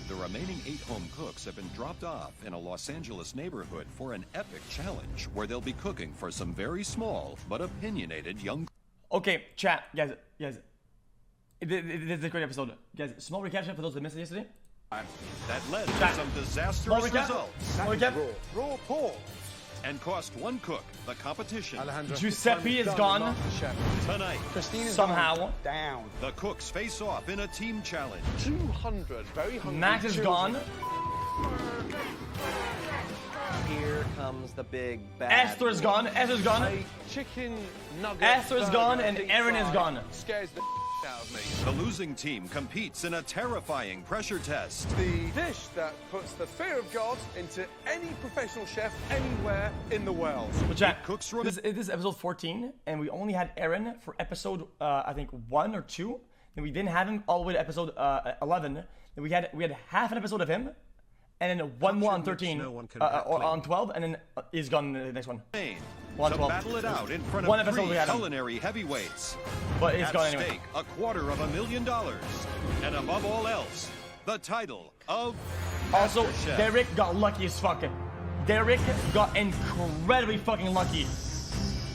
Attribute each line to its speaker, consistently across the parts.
Speaker 1: The remaining 8 home cooks have been dropped off in a Los Angeles neighborhood for an epic challenge where they'll be cooking for some very small but opinionated young...
Speaker 2: Okay, chat, guys. This is a great episode. Guys, small recap for those that missed it yesterday.
Speaker 1: That led to some disastrous results.
Speaker 3: Raw pork.
Speaker 1: And cost one cook the competition.
Speaker 2: Giuseppe is gone.
Speaker 1: Tonight,
Speaker 3: Christine is
Speaker 2: somehow
Speaker 3: down.
Speaker 1: The cooks face off in a team challenge.
Speaker 3: 200 very hungry
Speaker 2: Max is
Speaker 3: children.
Speaker 2: gone.
Speaker 4: Here comes the big bad.
Speaker 2: Esther's gone. Esther's gone.
Speaker 3: A chicken nugget.
Speaker 2: Esther's gone and Aaron is gone.
Speaker 3: Scares the out of me.
Speaker 1: The losing team competes in a terrifying pressure test.
Speaker 3: The dish that puts the fear of God into any professional chef anywhere in the world.
Speaker 2: But chat,
Speaker 1: Cooks
Speaker 2: this is episode 14, and we only had Aaron for episode I think 1 or 2. Then we didn't have him all the way to episode 11. Then we had half an episode of him, and then one more on 13, or on 12, and then he's gone the next one.
Speaker 1: To battle it out in front
Speaker 2: One
Speaker 1: of
Speaker 2: episode
Speaker 1: 3
Speaker 2: we had him.
Speaker 1: culinary heavyweights.
Speaker 2: But he's
Speaker 1: At
Speaker 2: gone
Speaker 1: stake,
Speaker 2: anyway.
Speaker 1: $250,000. And above all else, the title of
Speaker 2: Also,
Speaker 1: MasterChef.
Speaker 2: Derek got lucky as fuck. Derek got incredibly fucking lucky.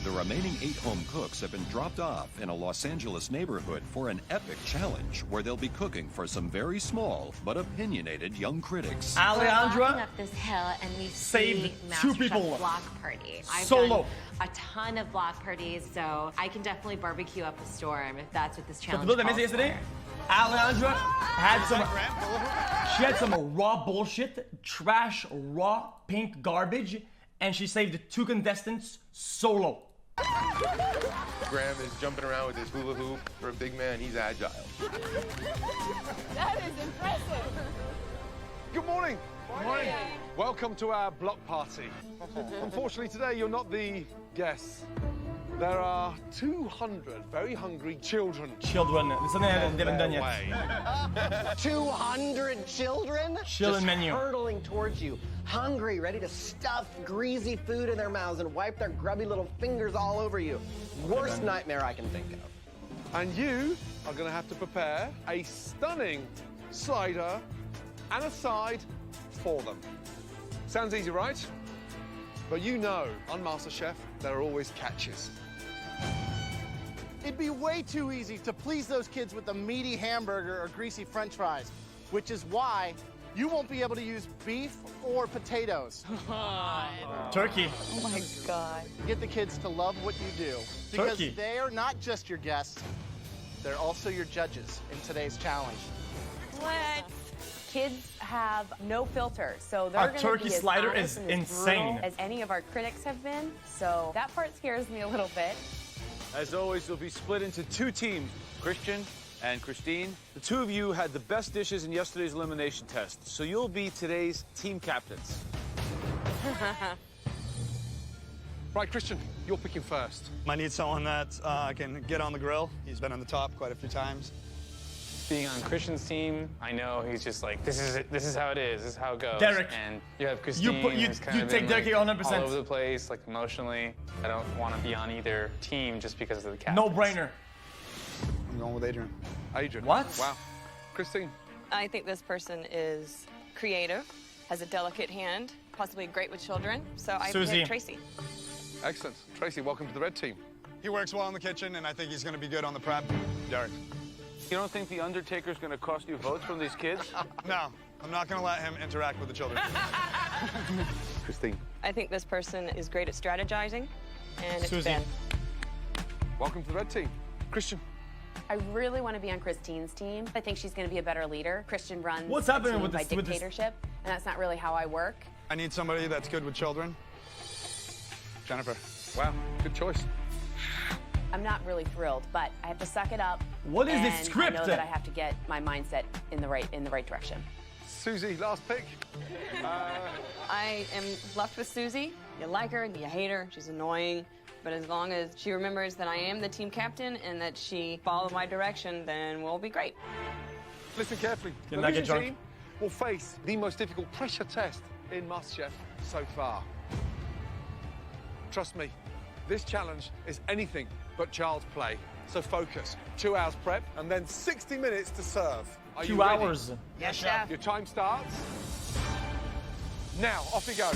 Speaker 1: The remaining 8 home cooks have been dropped off in a Los Angeles neighborhood for an epic challenge where they'll be cooking for some very small but opinionated young critics.
Speaker 5: We're walking
Speaker 2: Alejandra
Speaker 5: up this hill and we
Speaker 2: saved
Speaker 5: see
Speaker 2: 2
Speaker 5: MasterChef
Speaker 2: people.
Speaker 5: block party. I've
Speaker 2: Solo.
Speaker 5: done a ton of block parties, so I can definitely barbecue up a storm if that's what this
Speaker 2: But
Speaker 5: challenge
Speaker 2: the that
Speaker 5: calls
Speaker 2: missed yesterday,
Speaker 5: for.
Speaker 2: Alejandra had some raw bullshit, trash, raw, pink garbage, and she saved 2 contestants solo.
Speaker 6: Graham is jumping around with his hula hoop. For a big man, he's agile.
Speaker 7: That is impressive.
Speaker 3: Good morning. Good morning. Welcome to our block party. Unfortunately, today you're not the guests. There are 200 very hungry children.
Speaker 2: Children, it's something they haven't done yet.
Speaker 4: 200 children
Speaker 2: Children
Speaker 4: just
Speaker 2: menu.
Speaker 4: hurtling towards you, hungry, ready to stuff greasy food in their mouths and wipe their grubby little fingers all over you. Worst nightmare I can think of.
Speaker 3: And you are going to have to prepare a stunning slider and a side for them. Sounds easy, right? But you know, on MasterChef, there are always catches.
Speaker 8: It'd be way too easy to please those kids with a meaty hamburger or greasy french fries, which is why you won't be able to use beef or potatoes.
Speaker 2: Turkey.
Speaker 7: Oh my God.
Speaker 8: Get the kids to love what you do, because
Speaker 2: Turkey.
Speaker 8: they are not just your guests, they're also your judges in today's challenge.
Speaker 7: What? Kids have no filter, so they're
Speaker 2: Our
Speaker 7: going to
Speaker 2: turkey
Speaker 7: be as
Speaker 2: slider
Speaker 7: honest
Speaker 2: is
Speaker 7: and as
Speaker 2: insane.
Speaker 7: brutal as any of our critics have been. So that part scares me a little bit.
Speaker 9: As always, you'll be split into 2 teams, Christian and Christine. The 2 of you had the best dishes in yesterday's elimination test, so you'll be today's team captains.
Speaker 3: Right, Christian, you're picking first.
Speaker 10: Might need someone that can get on the grill. He's been on the top quite a few times.
Speaker 11: Being on Christian's team, I know he's just like, this is it, this is how it is, this is how it goes.
Speaker 2: Derek,
Speaker 11: and you have Christine, who's kind
Speaker 2: you
Speaker 11: of
Speaker 2: take
Speaker 11: been,
Speaker 2: Derek
Speaker 11: like,
Speaker 2: 100%.
Speaker 11: all over the place, like emotionally. I don't want to be on either team just because of the captains.
Speaker 2: No brainer.
Speaker 10: I'm going with Adrian.
Speaker 3: Adrian.
Speaker 2: What?
Speaker 3: Wow. Christine.
Speaker 7: I think this person is creative, has a delicate hand, possibly great with children. So I
Speaker 2: Susie.
Speaker 7: pick Tracy.
Speaker 3: Excellent. Tracy, welcome to the red team.
Speaker 10: He works well in the kitchen, and I think he's going to be good on the prep. Derek.
Speaker 9: You don't think the Undertaker's going to cost you votes from these kids?
Speaker 10: No, I'm not going to let him interact with the children.
Speaker 3: Christine.
Speaker 7: I think this person is great at strategizing, and it's
Speaker 2: Susie.
Speaker 7: Ben.
Speaker 3: Welcome to the red team. Christian.
Speaker 12: I really want to be on Christine's team. I think she's going to be a better leader. Christian runs
Speaker 2: What's
Speaker 12: the
Speaker 2: happening
Speaker 12: team
Speaker 2: with
Speaker 12: by
Speaker 2: this- with this-
Speaker 12: dictatorship, and that's not really how I work.
Speaker 10: I need somebody that's good with children. Jennifer.
Speaker 3: Wow, good choice.
Speaker 12: I'm not really thrilled, but I have to suck it up.
Speaker 2: What is this
Speaker 12: and
Speaker 2: script?
Speaker 12: I know that I have to get my mindset in the right direction.
Speaker 3: Susie, last pick.
Speaker 7: I am left with Susie. You like her, you hate her, she's annoying. But as long as she remembers that I am the team captain and that she followed my direction, then we'll be great.
Speaker 3: Listen carefully.
Speaker 2: Did
Speaker 3: The
Speaker 2: not get
Speaker 3: losing
Speaker 2: drunk.
Speaker 3: team will face the most difficult pressure test in MasterChef so far. Trust me, this challenge is anything but child's play. So focus. 2 hours prep and then 60 minutes to serve. Are
Speaker 2: 2
Speaker 3: you ready?
Speaker 2: hours.
Speaker 7: Yes, chef.
Speaker 3: Your time starts now. Off we go.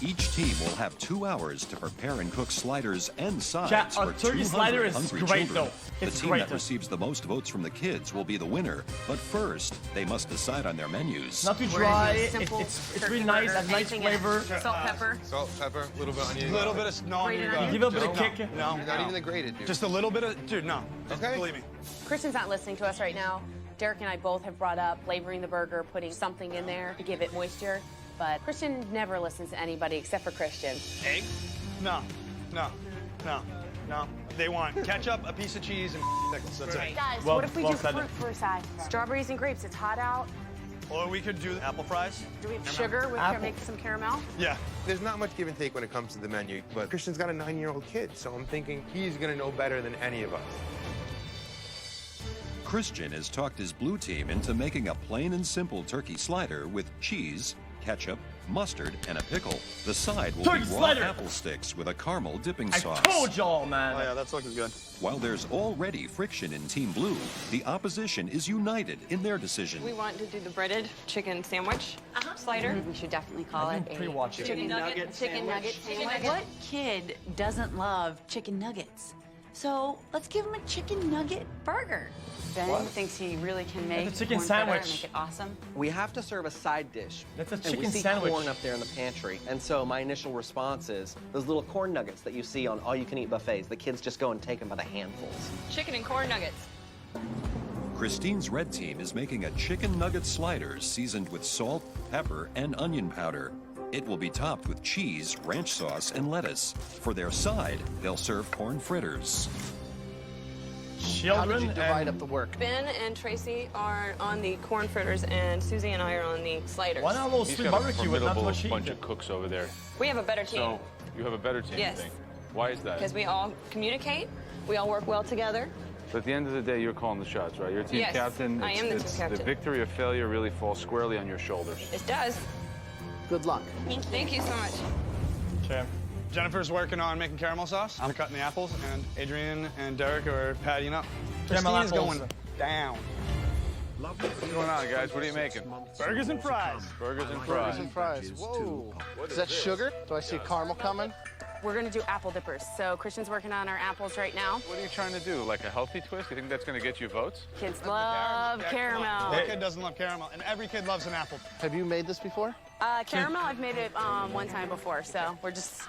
Speaker 1: Each team will have 2 hours to prepare and cook sliders and sides
Speaker 2: Chat,
Speaker 1: for
Speaker 2: a turkey
Speaker 1: 200
Speaker 2: slider is
Speaker 1: hungry
Speaker 2: great,
Speaker 1: children.
Speaker 2: though. It's
Speaker 1: the team
Speaker 2: great.
Speaker 1: that receives the most votes from the kids will be the winner. But first, they must decide on their menus.
Speaker 2: Not too
Speaker 7: We're
Speaker 2: dry.
Speaker 7: gonna do simple
Speaker 2: It's
Speaker 7: turkey
Speaker 2: really nice.
Speaker 7: burger,
Speaker 2: Has nice
Speaker 7: anything in it.
Speaker 2: flavor.
Speaker 7: Salt, pepper.
Speaker 6: Salt, pepper, a little bit of onion.
Speaker 10: A little bit of no.
Speaker 7: Grated onion?
Speaker 2: Give it a bit of
Speaker 10: No.
Speaker 2: kick.
Speaker 10: No.
Speaker 6: Not even the grated, dude.
Speaker 10: Just a little bit of, dude. No.
Speaker 6: Okay.
Speaker 10: Believe me.
Speaker 12: Christian's not listening to us right now. Derek and I both have brought up flavoring the burger, putting something in there to give it moisture. But Christian never listens to anybody except for Christian.
Speaker 10: Egg? No. No. No. No. They want ketchup, a piece of cheese, and pickles. That's it.
Speaker 12: Guys,
Speaker 2: Well-
Speaker 12: what if we
Speaker 2: well
Speaker 12: do
Speaker 2: said.
Speaker 12: fruit for a side? Strawberries and grapes. It's hot out.
Speaker 10: Or we could do apple fries.
Speaker 12: Do we have sugar? We
Speaker 2: Apple.
Speaker 12: can make some caramel.
Speaker 10: Yeah.
Speaker 6: There's not much give and take when it comes to the menu, but Christian's got a 9-year-old kid, so I'm thinking he's gonna know better than any of us.
Speaker 1: Christian has talked his blue team into making a plain and simple turkey slider with cheese, ketchup, mustard, and a pickle. The side will
Speaker 2: Turkey
Speaker 1: be raw
Speaker 2: slider!
Speaker 1: apple sticks with a caramel dipping
Speaker 2: I
Speaker 1: sauce.
Speaker 2: told y'all, man.
Speaker 10: Oh yeah, that's looking good.
Speaker 1: While there's already friction in Team Blue, the opposition is united in their decision.
Speaker 7: We want to do the breaded chicken sandwich slider.
Speaker 5: We should definitely call
Speaker 2: I
Speaker 5: it
Speaker 2: didn't
Speaker 5: a
Speaker 2: pre-watch it.
Speaker 7: Chicken nugget sandwich.
Speaker 5: What kid doesn't love chicken nuggets? So let's give him a chicken nugget burger.
Speaker 12: Ben thinks he really can make
Speaker 2: That's a chicken
Speaker 12: corn fritter
Speaker 2: sandwich.
Speaker 12: and make it awesome.
Speaker 4: We have to serve a side dish.
Speaker 2: That's a
Speaker 4: And we
Speaker 2: chicken
Speaker 4: see
Speaker 2: sandwich.
Speaker 4: corn up there in the pantry. And so my initial response is those little corn nuggets that you see on all-you-can-eat buffets. The kids just go and take them by the handfuls.
Speaker 7: Chicken and corn nuggets.
Speaker 1: Christine's red team is making a chicken nugget slider seasoned with salt, pepper, and onion powder. It will be topped with cheese, ranch sauce, and lettuce. For their side, they'll serve corn fritters.
Speaker 4: How did you
Speaker 2: Children
Speaker 4: divide
Speaker 2: and
Speaker 4: up the work?
Speaker 7: Ben and Tracy are on the corn fritters, and Susie and I are on the sliders.
Speaker 2: one of those
Speaker 9: He's
Speaker 2: sweet
Speaker 9: got a
Speaker 2: barbecue with not too
Speaker 9: formidable
Speaker 2: much heat.
Speaker 9: bunch of cooks over there.
Speaker 7: We have a better team
Speaker 9: So you have a better team,
Speaker 7: Yes.
Speaker 9: you think? Why is that?
Speaker 7: because we all communicate. We all work well together.
Speaker 9: So at the end of the day, you're calling the shots, right? You're team
Speaker 7: Yes,
Speaker 9: captain.
Speaker 7: I am the team captain.
Speaker 9: The victory or failure really falls squarely on your shoulders.
Speaker 7: It does.
Speaker 4: Good luck.
Speaker 7: Thank you so much.
Speaker 2: Okay.
Speaker 10: Jennifer's working on making caramel sauce. I'm cutting the apples, and Adrian and Derek are pattying up.
Speaker 2: Caramel
Speaker 10: Christine is
Speaker 2: apples.
Speaker 10: going down.
Speaker 9: What's going on, guys? What are you making?
Speaker 10: Burgers and fries.
Speaker 9: Burgers and
Speaker 8: Burgers
Speaker 9: fries.
Speaker 8: and fries. Whoa. Is that sugar? Do I see caramel coming?
Speaker 12: We're gonna do apple dippers. So Christian's working on our apples right now.
Speaker 9: What are you trying to do? Like a healthy twist? You think that's going to get you votes?
Speaker 12: Kids love caramel.
Speaker 10: What kid doesn't love caramel? And every kid loves an apple.
Speaker 8: Have you made this before?
Speaker 12: Caramel, I've made it one time before, so we're just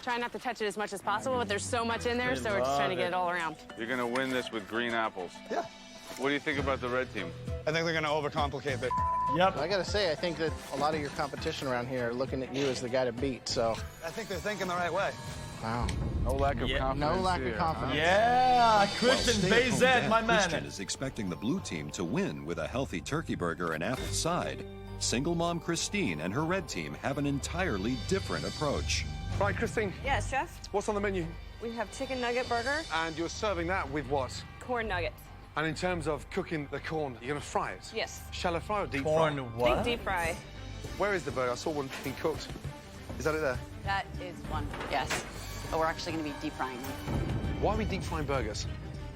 Speaker 12: trying not to touch it as much as possible, but there's so much in there, so we're just trying to get it all around.
Speaker 9: You're going to win this with green apples.
Speaker 10: Yeah.
Speaker 9: What do you think about the red team?
Speaker 10: I think they're gonna overcomplicate it.
Speaker 2: Yep.
Speaker 8: I gotta say, I think that a lot of your competition around here are looking at you as the guy to beat, so.
Speaker 10: I think they're thinking the right way.
Speaker 8: Wow.
Speaker 9: No lack of
Speaker 2: Yeah.
Speaker 9: confidence
Speaker 8: No lack
Speaker 9: here,
Speaker 8: of confidence.
Speaker 2: Yeah,
Speaker 1: While
Speaker 2: Christian
Speaker 1: stay-at-home
Speaker 2: BZ,
Speaker 1: dad
Speaker 2: my man.
Speaker 1: Christian is expecting the blue team to win with a healthy turkey burger and apple side. Single mom Christine and her red team have an entirely different approach.
Speaker 3: Right, Christine,
Speaker 7: Yes, chef.
Speaker 3: what's on the menu?
Speaker 7: We have chicken nugget burger,
Speaker 3: And you're serving that with what?
Speaker 7: corn nuggets.
Speaker 3: And in terms of cooking the corn, you're gonna fry it?
Speaker 7: Yes.
Speaker 3: Shallow fry or deep
Speaker 2: Corn
Speaker 3: fry?
Speaker 2: what?
Speaker 7: Deep fry.
Speaker 3: Where is the burger? I saw one being cooked. Is that it there?
Speaker 12: That is one, yes. But we're actually gonna be deep frying them.
Speaker 3: Why are we deep frying burgers?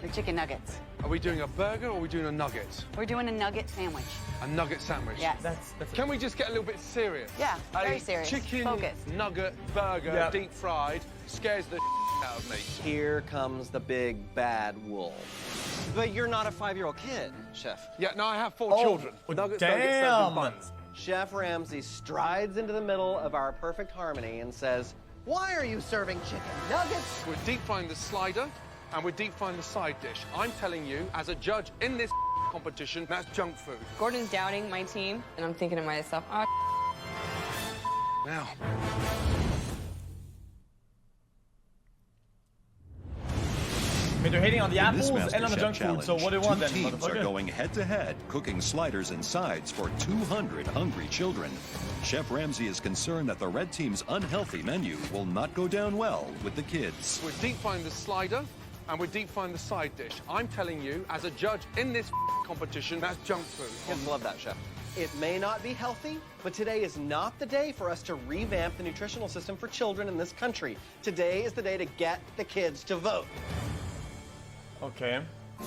Speaker 12: They're chicken nuggets.
Speaker 3: Are we doing a burger or are we doing a nugget?
Speaker 12: We're doing a nugget sandwich.
Speaker 3: A nugget sandwich?
Speaker 12: Yes.
Speaker 2: That's
Speaker 3: Can we just get a little bit serious?
Speaker 12: Yeah, very
Speaker 3: A
Speaker 12: serious.
Speaker 3: chicken
Speaker 12: Focus.
Speaker 3: nugget burger,
Speaker 2: Yep.
Speaker 3: deep fried, scares the out of me.
Speaker 4: Here comes the big bad wolf. But you're not a 5-year-old kid, Chef.
Speaker 3: Yeah, no, I have 4 children. Nuggets don't get served in
Speaker 2: damn.
Speaker 3: buns.
Speaker 4: Chef Ramsay strides into the middle of our perfect harmony and says, "Why are you serving chicken nuggets?"
Speaker 3: We're deep frying the slider and we're deep frying the side dish. I'm telling you, as a judge in this competition, that's junk food.
Speaker 7: Gordon's doubting my team, and I'm thinking to myself, oh,
Speaker 3: Now,
Speaker 2: I mean, they're hating on the
Speaker 1: In this
Speaker 2: apples and on the
Speaker 1: MasterChef
Speaker 2: junk food, so what do you want
Speaker 1: two
Speaker 2: then,
Speaker 1: teams are
Speaker 2: motherfucker?
Speaker 1: going head-to-head, cooking sliders and sides for 200 hungry children. Chef Ramsay is concerned that the red team's unhealthy menu will not go down well with the kids.
Speaker 3: we're deep frying the slider and we're deep frying the side dish. I'm telling you, as a judge in this competition, that's junk food.
Speaker 4: Kids love that, Chef. It may not be healthy, but today is not the day for us to revamp the nutritional system for children in this country. Today is the day to get the kids to vote.
Speaker 2: Okay.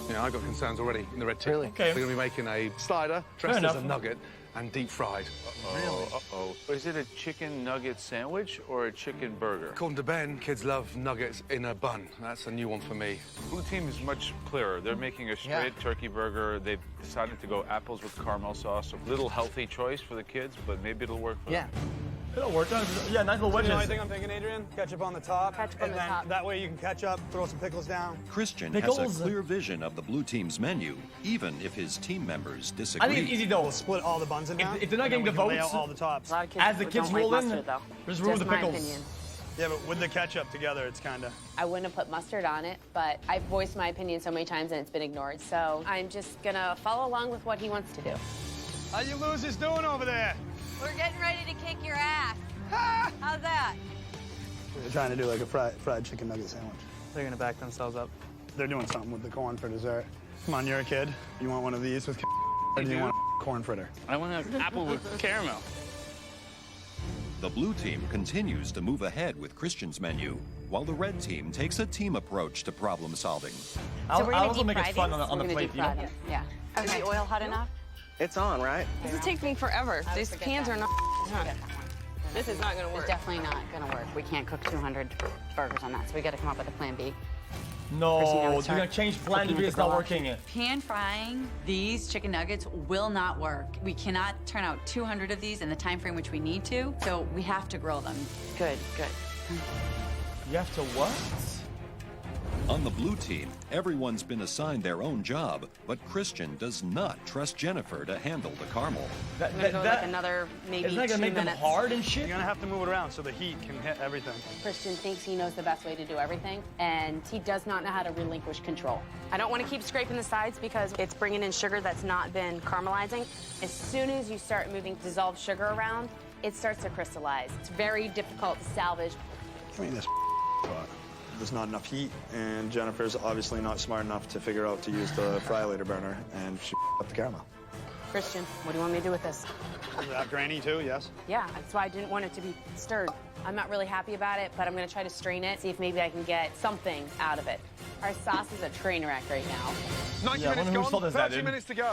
Speaker 3: Yeah, I got concerns already in the red team.
Speaker 4: Really?
Speaker 2: Okay.
Speaker 3: They're going to be making a slider dressed as a
Speaker 2: enough.
Speaker 3: nugget and deep fried.
Speaker 9: Uh-oh. Is it a chicken nugget sandwich or a chicken burger?
Speaker 3: According to Ben, kids love nuggets in a bun. That's a new one for me.
Speaker 9: Blue team is much clearer. They're making a straight turkey burger. They've decided to go apples with caramel sauce. A little healthy choice for the kids, but maybe it'll work for them.
Speaker 2: It'll work. Yeah, nice little wedges.
Speaker 10: You know what I think I'm thinking, Adrian? Ketchup on the top.
Speaker 12: Ketchup on
Speaker 10: and
Speaker 12: the
Speaker 10: then
Speaker 12: top.
Speaker 10: That way you can catch up, throw some pickles down.
Speaker 1: Christian
Speaker 2: Pickles.
Speaker 1: has a clear vision of the blue team's menu, even if his team members disagree.
Speaker 2: I think it's easy though.
Speaker 10: We'll split all the buns in half.
Speaker 2: If they're not getting the
Speaker 10: and then we can lay
Speaker 2: votes,
Speaker 10: out all the tops.
Speaker 12: A lot of kids
Speaker 2: as the kids
Speaker 12: don't like
Speaker 2: roll in,
Speaker 12: mustard, though.
Speaker 2: just remove the
Speaker 12: my
Speaker 2: pickles.
Speaker 12: opinion.
Speaker 10: Yeah, but with the ketchup together, it's kind of...
Speaker 12: I wouldn't have put mustard on it, but I've voiced my opinion so many times and it's been ignored. So I'm just gonna follow along with what he wants to do.
Speaker 10: How you losers doing over there?
Speaker 5: We're getting ready to kick your ass. How's that?
Speaker 10: They're trying to do like a fried chicken nugget sandwich.
Speaker 11: They're gonna back themselves up.
Speaker 10: They're doing something with the corn for dessert. Come on, you're a kid. You want one of these with or do you want a corn fritter?
Speaker 11: I want an apple with caramel.
Speaker 1: The blue team continues to move ahead with Christian's menu, while the red team takes a team approach to problem solving.
Speaker 2: I'll
Speaker 12: we're gonna
Speaker 2: also
Speaker 12: deep
Speaker 2: make it
Speaker 12: fry
Speaker 2: fun
Speaker 12: these.
Speaker 2: on the
Speaker 12: We're gonna
Speaker 2: plate,
Speaker 12: deep
Speaker 2: you know?
Speaker 12: fry them. Yeah.
Speaker 7: Is the oil hot enough?
Speaker 4: It's on, right?
Speaker 7: This is taking me forever. These
Speaker 12: forget
Speaker 7: pans
Speaker 12: that.
Speaker 7: are not done. This is not going to
Speaker 12: It's
Speaker 7: work.
Speaker 12: definitely not gonna work. We can't cook 200 burgers on that, so we gotta come up with a plan B.
Speaker 2: No,
Speaker 12: Christina,
Speaker 2: you're
Speaker 12: let's
Speaker 2: gonna
Speaker 12: start
Speaker 2: change plan
Speaker 12: cooking
Speaker 2: because
Speaker 12: with
Speaker 2: it's
Speaker 12: the
Speaker 2: not
Speaker 12: grill
Speaker 2: working.
Speaker 5: Pan frying these chicken nuggets will not work. We cannot turn out 200 of these in the time frame which we need to, so we have to grill them.
Speaker 12: Good, good.
Speaker 2: You have to what?
Speaker 1: On the blue team, everyone's been assigned their own job, but Christian does not trust Jennifer to handle the caramel.
Speaker 7: I'm going to go like another maybe
Speaker 2: Isn't that
Speaker 7: 2
Speaker 2: gonna make them
Speaker 7: minutes.
Speaker 2: hard and shit?
Speaker 10: You're gonna have to move it around so the heat can hit everything.
Speaker 12: Christian thinks he knows the best way to do everything, and he does not know how to relinquish control. I don't want to keep scraping the sides because it's bringing in sugar that's not been caramelizing. As soon as you start moving dissolved sugar around, it starts to crystallize. It's very difficult to salvage.
Speaker 10: Give me this pot. There's not enough heat, and Jennifer's obviously not smart enough to figure out to use the fry later burner, and she up the caramel.
Speaker 12: Christian, what do you want me to do with this?
Speaker 10: Granny too, yes?
Speaker 12: Yeah, that's why I didn't want it to be stirred. I'm not really happy about it, but I'm gonna try to strain it, see if maybe I can get something out of it. Our sauce is a train wreck right now.
Speaker 3: 90
Speaker 2: Yeah, I
Speaker 3: minutes
Speaker 2: wonder whose fault
Speaker 3: gone,
Speaker 2: is that,
Speaker 3: 30
Speaker 2: dude?
Speaker 3: minutes to go.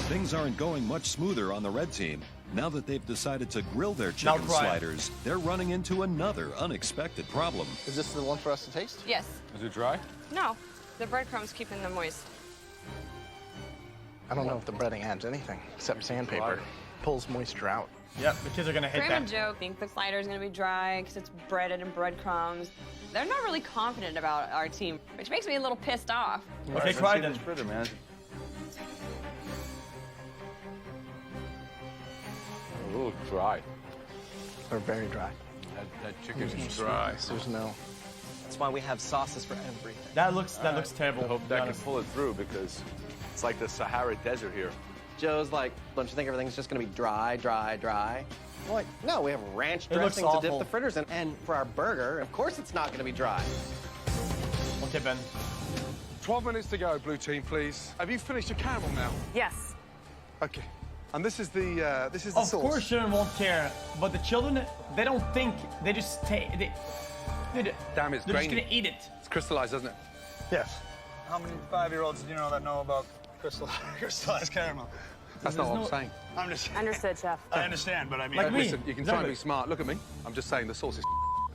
Speaker 1: Things aren't going much smoother on the red team. Now that they've decided to grill their chicken
Speaker 2: cry.
Speaker 1: sliders, they're running into another unexpected problem.
Speaker 4: Is this the one for us to taste?
Speaker 7: Yes.
Speaker 9: Is it dry?
Speaker 7: No. The breadcrumbs keeping them moist.
Speaker 4: I don't know if the breading adds anything except sandpaper. Pulls moisture out.
Speaker 2: Yep, the kids are gonna hate
Speaker 7: Random
Speaker 2: that.
Speaker 7: joke. Think the slider's going to be dry because it's breaded in breadcrumbs. They're not really confident about our team, which makes me a little pissed off.
Speaker 2: Okay, cry then.
Speaker 9: Fritter, man. A little dry.
Speaker 4: They're very dry.
Speaker 9: That chicken is dry.
Speaker 4: There's no. That's why we have sauces for everything.
Speaker 2: That looks terrible.
Speaker 9: I hope
Speaker 2: to be
Speaker 9: that can
Speaker 2: honest.
Speaker 9: pull it through because it's like the Sahara Desert here.
Speaker 4: Joe's like, don't you think everything's just gonna be dry, dry, dry? I'm like, no, we have ranch
Speaker 2: It looks
Speaker 4: dressing to dip
Speaker 2: awful.
Speaker 4: the fritters in. And for our burger, of course it's not gonna be dry.
Speaker 2: Okay, Ben.
Speaker 3: 12 minutes to go, blue team, please. Have you finished your caramel now?
Speaker 12: Yes.
Speaker 3: Okay. And this is the
Speaker 2: Of
Speaker 3: sauce.
Speaker 2: course children won't care, but the children, they don't think, they just take, dude,
Speaker 3: Damn, it's
Speaker 2: they're just
Speaker 3: grainy.
Speaker 2: gonna eat it.
Speaker 3: It's crystallized, doesn't it?
Speaker 10: Yes. How many 5-year-olds do you know that know about crystallized caramel?
Speaker 3: That's not what I'm saying.
Speaker 10: I'm just...
Speaker 12: Understood, Chef.
Speaker 10: I understand, but I mean...
Speaker 2: Like me.
Speaker 3: Listen, you can try and
Speaker 2: Exactly.
Speaker 3: be smart. Look at me. I'm just saying the sauce is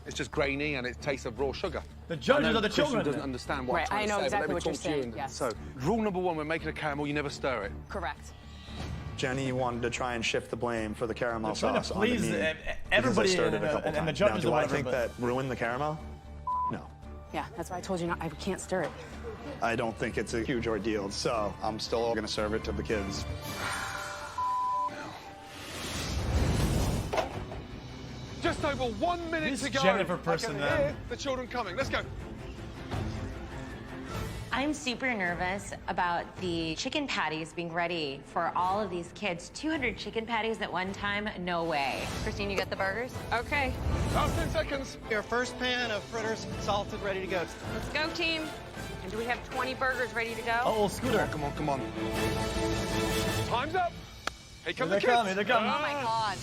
Speaker 3: it's just grainy and it tastes of raw sugar.
Speaker 2: The judges
Speaker 3: I know
Speaker 2: are the
Speaker 3: Christian
Speaker 2: children.
Speaker 3: doesn't understand what
Speaker 12: Right,
Speaker 3: I'm trying
Speaker 12: I
Speaker 3: to
Speaker 12: know
Speaker 3: say,
Speaker 12: exactly
Speaker 3: but let me
Speaker 12: what you're
Speaker 3: talk to you.
Speaker 12: saying,
Speaker 3: And
Speaker 12: yes.
Speaker 3: So, rule number one when making a caramel, you never stir it.
Speaker 12: Correct.
Speaker 10: Jenny wanted to try and shift the blame for the caramel
Speaker 2: They're trying to
Speaker 10: sauce onto
Speaker 2: please,
Speaker 10: me because
Speaker 2: everybody
Speaker 10: I stirred it
Speaker 2: and-
Speaker 10: a couple
Speaker 2: and the
Speaker 10: times.
Speaker 2: judges
Speaker 10: now, do
Speaker 2: or
Speaker 10: I
Speaker 2: whatever,
Speaker 10: think
Speaker 2: but-
Speaker 10: that ruined the caramel? No.
Speaker 12: Yeah, that's why I told you I can't stir it.
Speaker 10: I don't think it's a huge ordeal, so I'm still going to serve it to the kids.
Speaker 3: Just over 1 minute
Speaker 2: This
Speaker 3: to go.
Speaker 2: Jennifer person,
Speaker 3: I can
Speaker 2: man.
Speaker 3: hear the children coming. Let's go.
Speaker 13: I'm super nervous about the chicken patties being ready for all of these kids. 200 chicken patties at one time? No way.
Speaker 5: Christine, you got the burgers?
Speaker 7: Okay.
Speaker 3: Last 10 seconds.
Speaker 4: Your first pan of fritters, salted, ready to go.
Speaker 7: Let's go, team. And do we have 20 burgers ready to go?
Speaker 2: Oh, Scooter.
Speaker 3: Come on, come on. Time's up. Here come
Speaker 2: Here
Speaker 3: the
Speaker 2: they come,
Speaker 3: kids.
Speaker 2: here they come.
Speaker 5: Oh my God.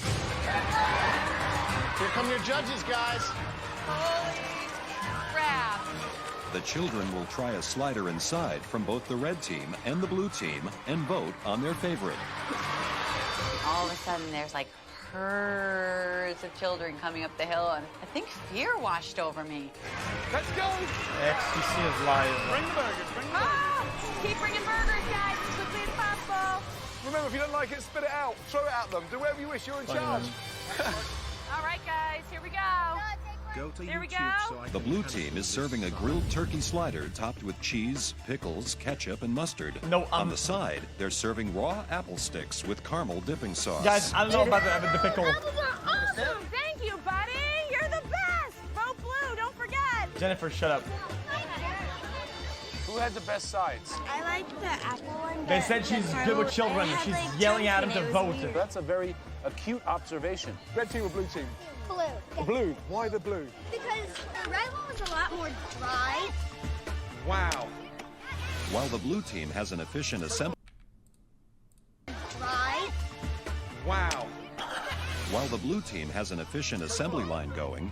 Speaker 8: Here come your judges, guys.
Speaker 5: Holy crap.
Speaker 1: The children will try a slider inside from both the red team and the blue team and vote on their favorite.
Speaker 5: All of a sudden, there's like herds of children coming up the hill, and I think fear washed over me.
Speaker 3: Let's go!
Speaker 2: xQc is live.
Speaker 3: Bring the burgers, bring the burgers.
Speaker 7: Keep bringing burgers, guys, as quickly as possible.
Speaker 3: Remember, if you don't like it, spit it out. Throw it at them. Do whatever you wish. You're in charge.
Speaker 7: All right, guys, here we go. Here we go.
Speaker 1: The blue team is serving a grilled turkey slider topped with cheese, pickles, ketchup, and mustard. On the side, they're serving raw apple sticks with caramel dipping sauce.
Speaker 2: Guys, I don't know about the pickle.
Speaker 7: Awesome. Thank you, buddy. You're the best. Vote blue. Don't forget.
Speaker 2: Jennifer, shut up.
Speaker 9: Who had the best sides?
Speaker 14: I like the apple one.
Speaker 2: They said she's good with children. She's yelling at them to vote.
Speaker 9: That's a very acute observation.
Speaker 3: Red team or blue team?
Speaker 14: Blue.
Speaker 3: Blue. Why the blue?
Speaker 14: Because the red one was a lot more dry.
Speaker 3: Wow.
Speaker 1: While the blue team has an efficient assembly.
Speaker 14: Dry.
Speaker 3: Wow.
Speaker 1: While the blue team has an efficient assembly line going,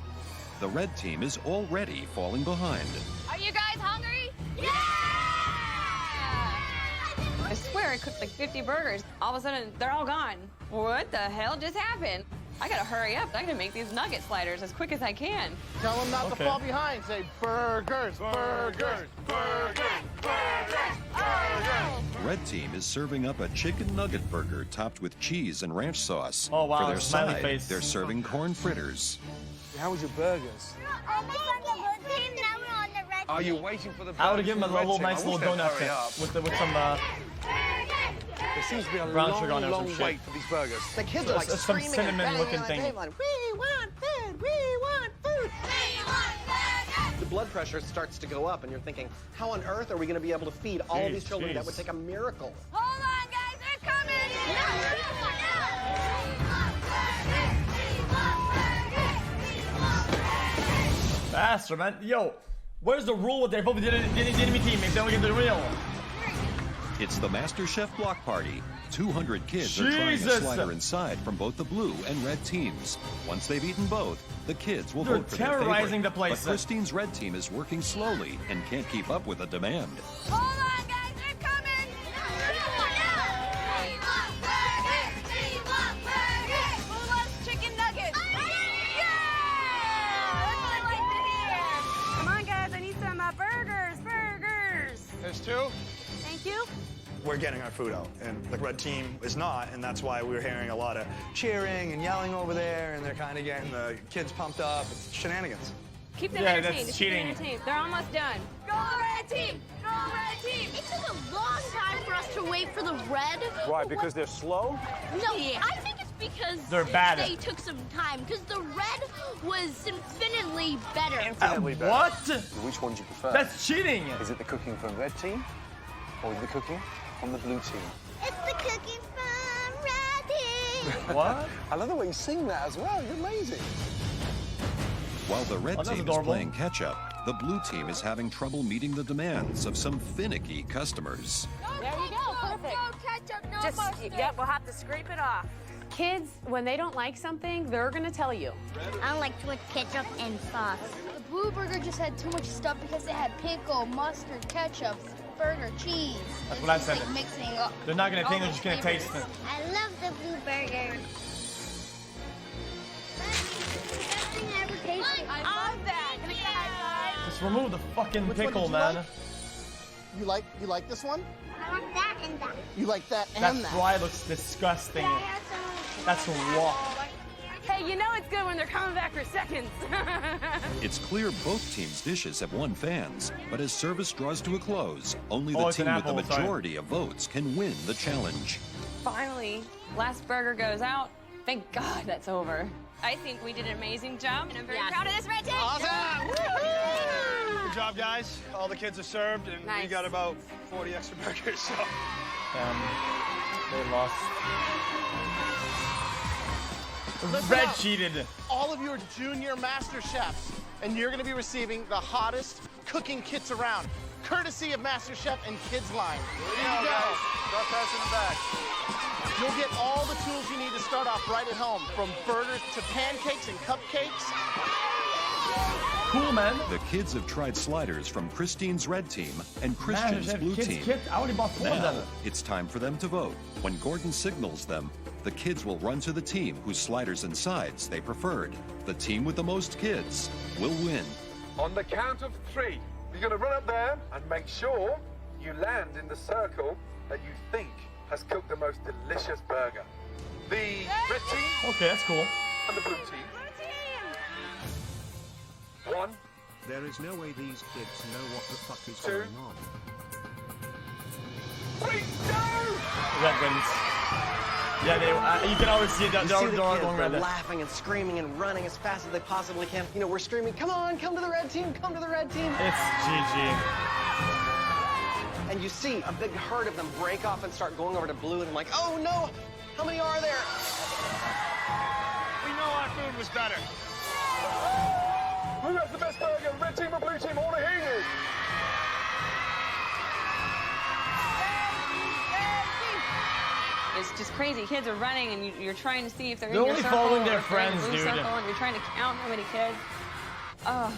Speaker 1: the red team is already falling behind.
Speaker 7: Are you guys hungry? Yeah! I swear I cooked like 50 burgers. All of a sudden, they're all gone. What the hell just happened? I gotta hurry up. I gotta make these nugget sliders as quick as I can.
Speaker 8: Tell them not to fall behind. Say burgers, burgers, burgers, burgers, burgers.
Speaker 1: Red team is serving up a chicken nugget burger topped with cheese and ranch sauce.
Speaker 2: Oh, wow,
Speaker 1: For their
Speaker 2: smiley
Speaker 1: side,
Speaker 2: face.
Speaker 1: they're serving corn fritters.
Speaker 9: How was your burgers?
Speaker 3: Are you waiting for the burgers?
Speaker 2: I would have given
Speaker 3: from
Speaker 2: them a
Speaker 3: the red
Speaker 2: little
Speaker 3: team?
Speaker 2: nice
Speaker 3: I wish
Speaker 2: little
Speaker 3: they'd
Speaker 2: donut
Speaker 3: hurry up.
Speaker 2: with some
Speaker 3: There seems to be a
Speaker 2: brown sugar on
Speaker 3: long,
Speaker 2: there or some
Speaker 3: long
Speaker 2: shit.
Speaker 3: wait for these burgers.
Speaker 4: The kids are like
Speaker 2: some
Speaker 4: screaming and
Speaker 2: cinnamon
Speaker 4: banging
Speaker 2: looking
Speaker 4: on the
Speaker 2: thing.
Speaker 4: table, like, we want food, we want food. The blood pressure starts to go up, and you're thinking, how on earth are we going to be able to feed all of these children? That would take a miracle.
Speaker 7: Hold on, guys. They're coming.
Speaker 2: faster, man. Yo, where's the rule with their vote with the enemy team if they don't get the real?
Speaker 1: It's the MasterChef block party. 200 kids are trying a slider inside from both the blue and red teams. Once they've eaten both, the kids will
Speaker 2: They're
Speaker 1: vote for their
Speaker 2: terrorizing
Speaker 1: favorite.
Speaker 2: the place.
Speaker 1: But Christine's red team is working slowly and can't keep up with the demand.
Speaker 7: Hold on, guys. They're coming. Who loves chicken nuggets? Yeah! That's what I like to hear. Come on, guys. I need some burgers. Burgers.
Speaker 3: There's two.
Speaker 7: Thank you.
Speaker 10: We're getting our food out, and the red team is not, and that's why we're hearing a lot of cheering and yelling over there, and they're kind of getting the kids pumped up. It's shenanigans.
Speaker 7: Keep them entertained. Just keep them entertained. They're almost done. Go red team! Go red team!
Speaker 14: It took a long time for us to wait for the red.
Speaker 9: Why? Because they're slow?
Speaker 14: No, I think it's because
Speaker 2: they're bad.
Speaker 14: They took some time because the red was infinitely better.
Speaker 9: Infinitely better.
Speaker 2: What?
Speaker 9: Which one do you prefer?
Speaker 2: That's cheating.
Speaker 9: Is it the cooking from the red team or the cooking from the blue team?
Speaker 14: It's the cooking from red team.
Speaker 2: What?
Speaker 3: I love the way you sing that as well. You're amazing.
Speaker 1: While the red
Speaker 2: that's
Speaker 1: team
Speaker 2: adorable.
Speaker 1: is playing catch-up, the blue team is having trouble meeting the demands of some finicky customers.
Speaker 7: There you go. Perfect.
Speaker 12: Yep, we'll have to scrape it off. Kids, when they don't like something, they're gonna tell you.
Speaker 14: I don't like too much ketchup and sauce.
Speaker 15: The blue burger just had too much stuff because it had pickle, mustard, ketchup, burger, cheese.
Speaker 2: That's what I said.
Speaker 15: Like mixing up.
Speaker 2: They're not gonna think, they're just gonna taste it.
Speaker 14: I love the blue burger.
Speaker 7: I love that. Can I get a high five?
Speaker 2: Just remove the fucking
Speaker 8: Which one
Speaker 2: pickle,
Speaker 8: did you
Speaker 2: man.
Speaker 8: like? You like this one?
Speaker 14: I want that and that.
Speaker 8: You like that
Speaker 2: That
Speaker 8: and that?
Speaker 2: fry looks disgusting. That's raw.
Speaker 7: Hey, you know it's good when they're coming back for seconds.
Speaker 1: It's clear both teams' dishes have won fans, but as service draws to a close, only the
Speaker 2: it's an
Speaker 1: team with the
Speaker 2: apple, sorry.
Speaker 1: majority of votes can win the challenge.
Speaker 7: Finally, last burger goes out. Thank God that's over. I think we did an amazing job, and I'm very proud of this red team.
Speaker 8: Awesome!
Speaker 10: Good job, guys. All the kids are served, and we
Speaker 7: Nice.
Speaker 10: got about 40 extra burgers, so.
Speaker 2: They lost.
Speaker 8: Listen
Speaker 2: Red
Speaker 8: up.
Speaker 2: cheated.
Speaker 8: All of you are junior master chefs, and you're going to be receiving the hottest cooking kits around, courtesy of MasterChef and Kids Line. Here you go.
Speaker 9: Start passing them back.
Speaker 8: You'll get all the tools you need to start off right at home, from burgers to pancakes and cupcakes.
Speaker 2: cool, man.
Speaker 1: The kids have tried sliders from Christine's red team and Christian's
Speaker 2: MasterChef
Speaker 1: blue
Speaker 2: Kids
Speaker 1: team.
Speaker 2: Kit, I already bought 4 of
Speaker 1: Now,
Speaker 2: them.
Speaker 1: it's time for them to vote. When Gordon signals them, the kids will run to the team whose sliders and sides they preferred. The team with the most kids will win.
Speaker 3: On the count of 3, you're going to run up there and make sure you land in the circle that you think has cooked the most delicious burger. The red team.
Speaker 2: Okay, that's cool.
Speaker 3: And the blue team. 1.
Speaker 16: There is no way these kids know what the fuck is
Speaker 3: 2.
Speaker 16: going on.
Speaker 3: 3, go!
Speaker 2: Red wins. Yeah, they, you can always see it. They're
Speaker 4: You see
Speaker 2: all
Speaker 4: the
Speaker 2: going
Speaker 4: kids,
Speaker 2: red.
Speaker 4: they're laughing and screaming and running as fast as they possibly can. You know, we're screaming, come on, come to the red team, come to the red team.
Speaker 2: It's GG.
Speaker 4: And you see a big herd of them break off and start going over to blue, and I'm like, oh no, how many are there?
Speaker 9: We know our food was better.
Speaker 3: Who has the best burger? Red team or blue team? I want to hear you.
Speaker 7: It's just crazy. Kids are running, and you're trying to see if they're
Speaker 2: They're
Speaker 7: in your
Speaker 2: only
Speaker 7: circle
Speaker 2: following
Speaker 7: or
Speaker 2: their
Speaker 7: if they're in the
Speaker 2: friends,
Speaker 7: blue
Speaker 2: dude.
Speaker 7: circle, and you're trying to count how many kids. Oh.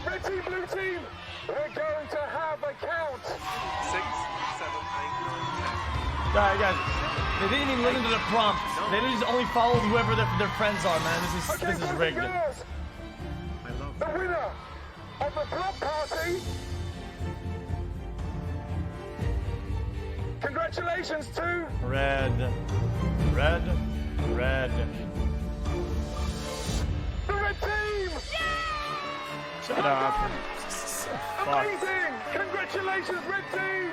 Speaker 3: Red team, blue team. We're going to have a count. 6, 7, 8, 9, 10.
Speaker 2: Guys, they didn't even listen to the prompt. They just only followed whoever their friends are, man. This is rigged.
Speaker 3: Girls, the winner of the block party. Congratulations to
Speaker 2: Red.
Speaker 3: the red team.
Speaker 2: Shut up. Fuck.
Speaker 3: Amazing! Congratulations, red team.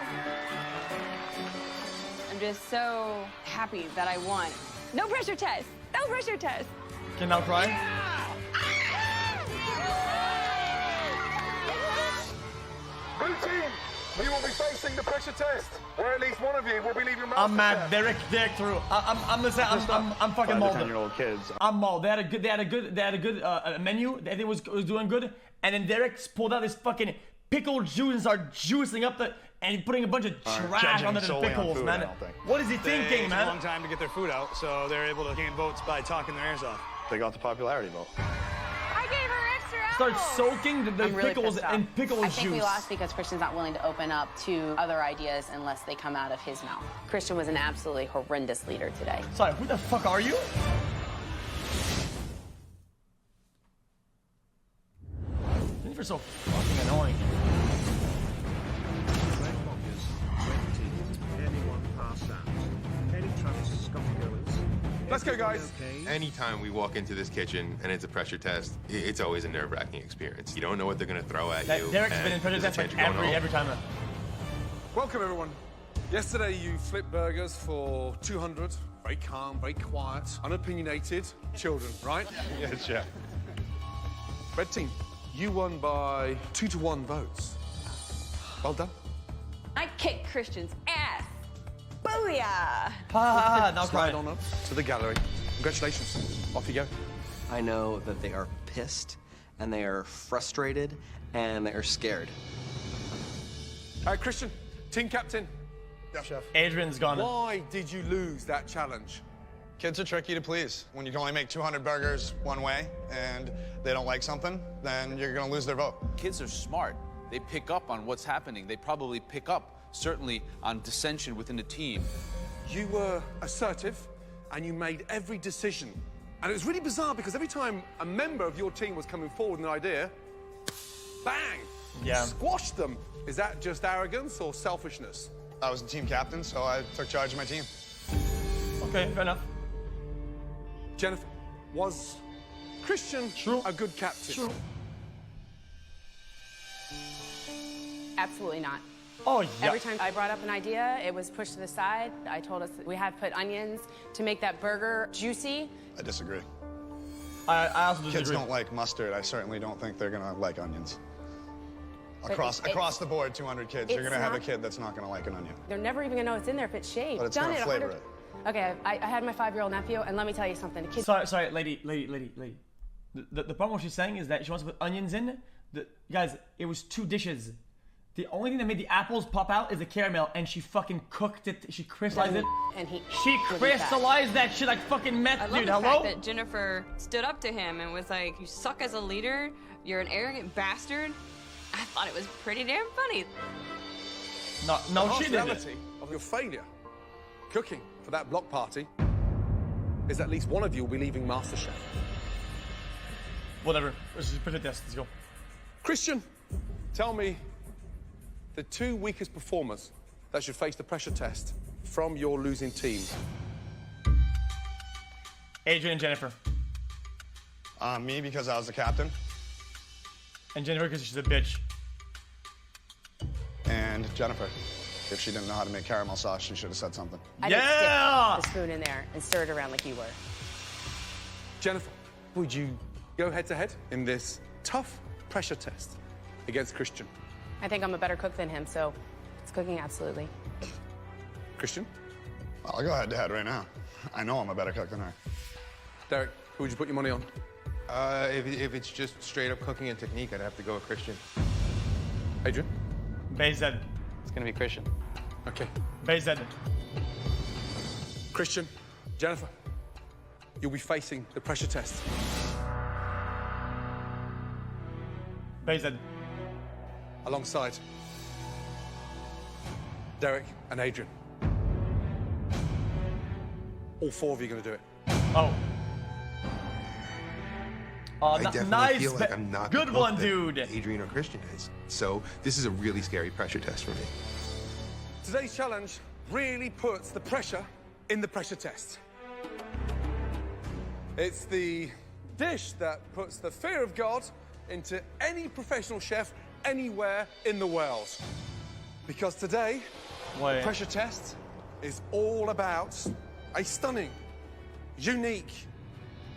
Speaker 7: I'm just so happy that I won. No pressure test. No pressure test.
Speaker 2: Can now cry?
Speaker 3: Blue team, you will be facing the pressure test, where at least one of you will be leaving.
Speaker 2: I'm mad. Derek through. I'm gonna say I'm fucking mauled.
Speaker 10: 10-year-old kids.
Speaker 2: I'm mauled. They had a good menu. They was doing good, and then Derek pulled out this fucking pickle juice and started juicing up and putting a bunch of trash under the pickles, man. What is he thinking,
Speaker 10: It
Speaker 2: man?
Speaker 10: took a long time to get their food out, so they're able to gain votes by talking their ears off. They got the popularity vote.
Speaker 12: I gave her extra
Speaker 2: Start soaking the
Speaker 12: I'm really
Speaker 2: pickles
Speaker 12: pissed off.
Speaker 2: in pickle
Speaker 12: I
Speaker 2: juice.
Speaker 12: think we lost because Christian's not willing to open up to other ideas unless they come out of his mouth. Christian was an absolutely horrendous leader today.
Speaker 2: Sorry, who the fuck are you? You're so fucking annoying.
Speaker 16: Red blockers, red team, anyone pass out? Any Travis Scott goers?
Speaker 3: Let's go, guys.
Speaker 6: Anytime we walk into this kitchen and it's a pressure test, it's always a nerve-wracking experience. You don't know what they're going to throw at you.
Speaker 2: Derek's been in
Speaker 6: and
Speaker 2: pressure
Speaker 6: there's a
Speaker 2: tests like
Speaker 6: chance you're going home.
Speaker 2: every time.
Speaker 3: Welcome, everyone. Yesterday, you flipped burgers for 200. Very calm, very quiet, unopinionated children, right?
Speaker 6: Yes, chef.
Speaker 3: Red team, you won by 2-1 votes. Well done.
Speaker 7: I kicked Christian's ass. Booyah!
Speaker 2: Now
Speaker 3: Slide on up to the gallery. Congratulations. Off you go.
Speaker 4: I know that they are pissed, and they are frustrated, and they are scared.
Speaker 3: Christian, team captain.
Speaker 10: Yeah, chef.
Speaker 2: Adrian's gone.
Speaker 3: Why did you lose that challenge?
Speaker 10: Kids are tricky to please. When you can only make 200 burgers one way and they don't like something, then you're going to lose their vote.
Speaker 9: Kids are smart. They pick up on what's happening. They probably pick up, certainly, on dissension within the team.
Speaker 3: You were assertive, and you made every decision. And it was really bizarre because every time a member of your team was coming forward with an idea, bang!
Speaker 2: Yeah.
Speaker 3: Squashed them. Is that just arrogance or selfishness?
Speaker 10: I was the team captain, so I took charge of my team.
Speaker 2: Okay, fair enough.
Speaker 3: Jennifer, was Christian a good captain?
Speaker 2: True.
Speaker 12: Absolutely not.
Speaker 2: Oh, yeah.
Speaker 12: Every time I brought up an idea, it was pushed to the side. I told us that we had put onions to make that burger juicy.
Speaker 10: I disagree.
Speaker 2: I also disagree.
Speaker 10: Kids don't like mustard. I certainly don't think they're gonna like onions.
Speaker 12: But
Speaker 10: Across the board, 200 kids, you're
Speaker 12: it's
Speaker 10: gonna have a
Speaker 12: not-
Speaker 10: kid that's not gonna like an onion.
Speaker 12: They're never even gonna know it's in there if it's shaved.
Speaker 10: But it's
Speaker 12: Done
Speaker 10: gonna
Speaker 12: it
Speaker 10: flavor
Speaker 12: 100
Speaker 10: it.
Speaker 12: Okay, I had my 5-year-old nephew, and let me tell you something. The kid.
Speaker 2: Sorry, lady. The problem what she's saying is that she wants to put onions in. Guys, it was 2 dishes. The only thing that made the apples pop out is the caramel, and she fucking cooked it. She crystallized it.
Speaker 12: And
Speaker 2: She crystallized that shit like fucking meth,
Speaker 7: I love
Speaker 2: dude.
Speaker 7: the
Speaker 2: Hello?
Speaker 7: fact that Jennifer stood up to him and was like, "You suck as a leader. You're an arrogant bastard." I thought it was pretty damn funny.
Speaker 2: No,
Speaker 3: The
Speaker 2: she
Speaker 3: harsh
Speaker 2: didn't.
Speaker 3: reality of your failure cooking for that block party is at least one of you will be leaving MasterChef.
Speaker 2: Whatever. Let's just put it test. Let's go.
Speaker 3: Christian, tell me the 2 weakest performers that should face the pressure test from your losing team.
Speaker 2: Adrian and Jennifer.
Speaker 10: Me, because I was the captain.
Speaker 2: And Jennifer, because she's a bitch.
Speaker 10: And Jennifer. If she didn't know how to make caramel sauce, she should have said something.
Speaker 12: I didn't stick the spoon in there and stir it around like you were.
Speaker 3: Jennifer, would you go head-to-head in this tough pressure test against Christian?
Speaker 12: I think I'm a better cook than him, so it's cooking absolutely.
Speaker 3: Christian?
Speaker 10: I'll go head-to-head right now. I know I'm a better cook than her.
Speaker 3: Derek, who would you put your money on?
Speaker 6: If it's just straight up cooking and technique, I'd have to go with Christian.
Speaker 3: Adrian?
Speaker 2: Bayzed.
Speaker 11: It's gonna be Christian.
Speaker 3: Okay.
Speaker 2: Bayzed.
Speaker 3: Christian, Jennifer, you'll be facing the pressure test.
Speaker 2: Bayzed.
Speaker 3: Alongside Derek and Adrian. All 4 of you are going to do it.
Speaker 2: Oh. Oh,
Speaker 6: I definitely
Speaker 2: nice.
Speaker 6: feel like I'm not the
Speaker 2: Good
Speaker 6: cook
Speaker 2: one,
Speaker 6: that
Speaker 2: dude.
Speaker 6: Adrian or Christian is. So this is a really scary pressure test for me.
Speaker 3: Today's challenge really puts the pressure in the pressure test. It's the dish that puts the fear of God into any professional chef anywhere in the world. Because today, the pressure test is all about a stunning, unique,